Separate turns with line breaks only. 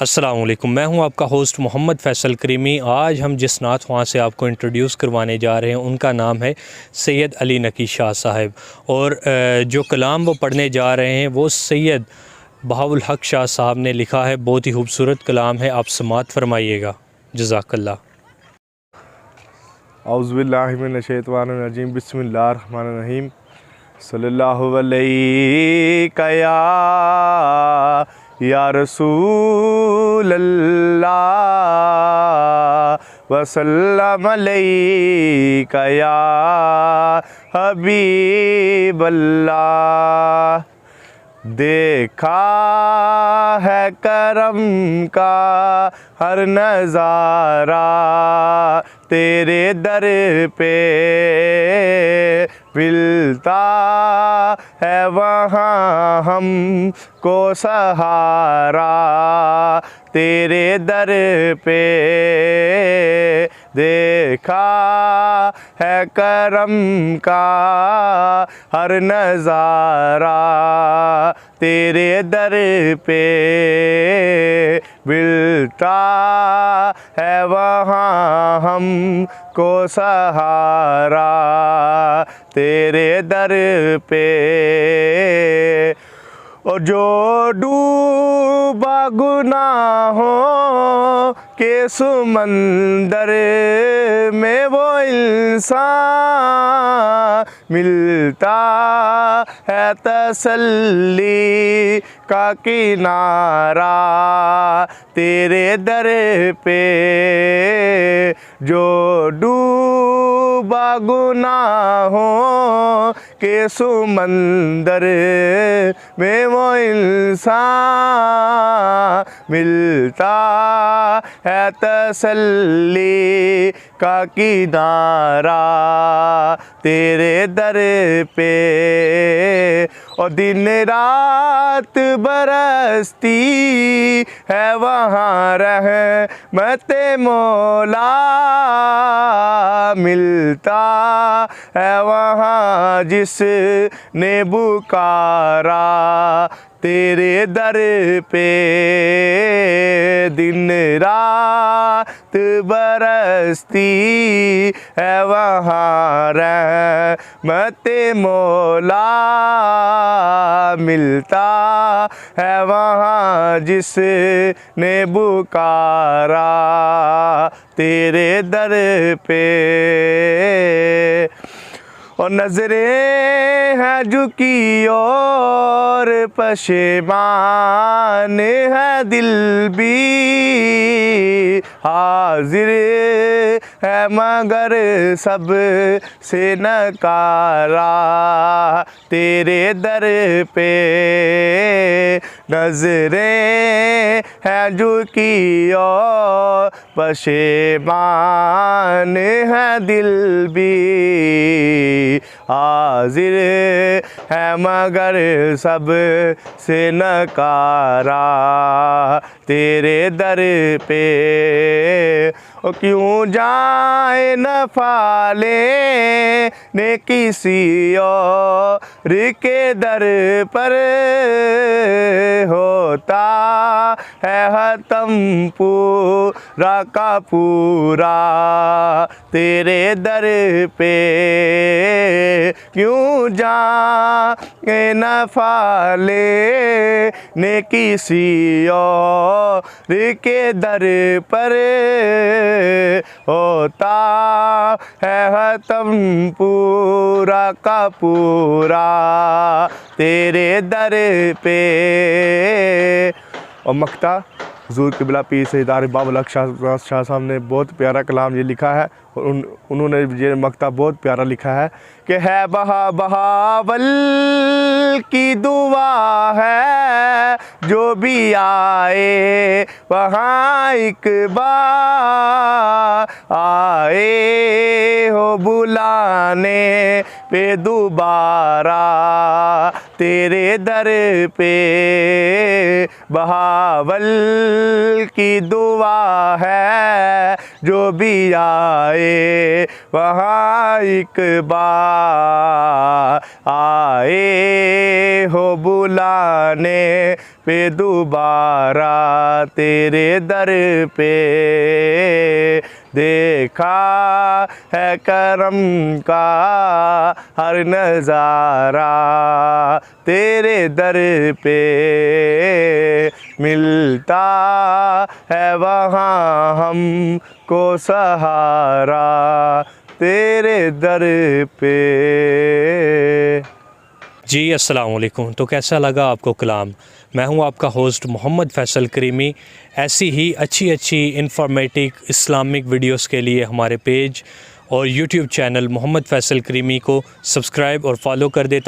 अस्सलामुअलैकुम, मैं हूं आपका होस्ट मोहम्मद फ़ैसल करीमी। आज हम जिस नात ख्वां से आपको इंट्रोड्यूस करवाने जा रहे हैं उनका नाम है सैयद अली नकी शाह साहब, और जो कलाम वो पढ़ने जा रहे हैं वो सैयद बहाउल हक शाह साहब ने लिखा है। बहुत ही खूबसूरत कलाम है, आप समात फरमाइएगा। जज़ाकल्लाह।
औज़ुबिल्लाहि मिनश्शैतानिर्रजीम, बिस्मिल्लाहिर्रहमानिर्रहीम। सल्लल्लाहु अलैका या रसूलल्लाह वसल्लम अलैका या हबीबल्लाह। देखा है करम का हर नज़ारा, तेरे दर पे मिलता है वहाँ हमको सहारा, तेरे दर पे देखा है करम का हर नज़ारा, तेरे दर पे मिलता है वहाँ हमको सहारा, तेरे दर पे। और जो डूबा गुनाहों के समंदर में वो इंसान मिलता है तसल्ली का किनारा, तेरे दर पे। जो डूबा गुनाहों के समंदर में वो इंसान मिलता है तसल्ली का किनारा, तेरे दर पे। और दिन रात बरसती है वहाँ रहमते मौला, मिलता है वहाँ जिसने पुकारा, तेरे दर पे। दिन रात बरसती है वहाँ रहमते मौला, मिलता है वहाँ जिसने पुकारा, तेरे दर पे। और नज़रें हैं झुकी और पशेमान है दिल भी हाजिर है मगर सब से नकारा, तेरे दर पे। नज़रें हैं झुकी और पशेमान है दिल भी हाजिर है मगर सब से नकारा, तेरे दर पे। और क्यों जाए न फाले ने किसी और के दर पर, होता है हतम पूरा का पूरा, तेरे दर पे। क्यों जाए न फाले ने किसी और के दर पर, होता है हतम पूरा का पूरा, तेरे दर पे। और मक्ता हुज़ूर क़िबला पीर सैयद बहाउल हक शाह साहब ने बहुत प्यारा कलाम ये लिखा है, और उन्होंने ये मक्ता बहुत प्यारा लिखा है कि है बहावल की दुआ है जो भी आए वहाँ एक बार, आए हो बुलाने पे दोबारा, तेरे दर पे। बहावल की दुआ है जो भी आए वहाँ एक बार, आए हो बुलाने पे दोबारा तेरे दर पे, देखा है करम का हर नज़ारा तेरे दर पे, मिलता है वहाँ हमको सहारा तेरे दर पे।
जी अस्सलाम वालेकुम। तो कैसा लगा आपको कलाम? मैं हूं आपका होस्ट मोहम्मद फैसल करीमी। ऐसी ही अच्छी इंफॉर्मेटिव इस्लामिक वीडियोस के लिए हमारे पेज और यूट्यूब चैनल मोहम्मद फैसल करीमी को सब्सक्राइब और फॉलो कर देता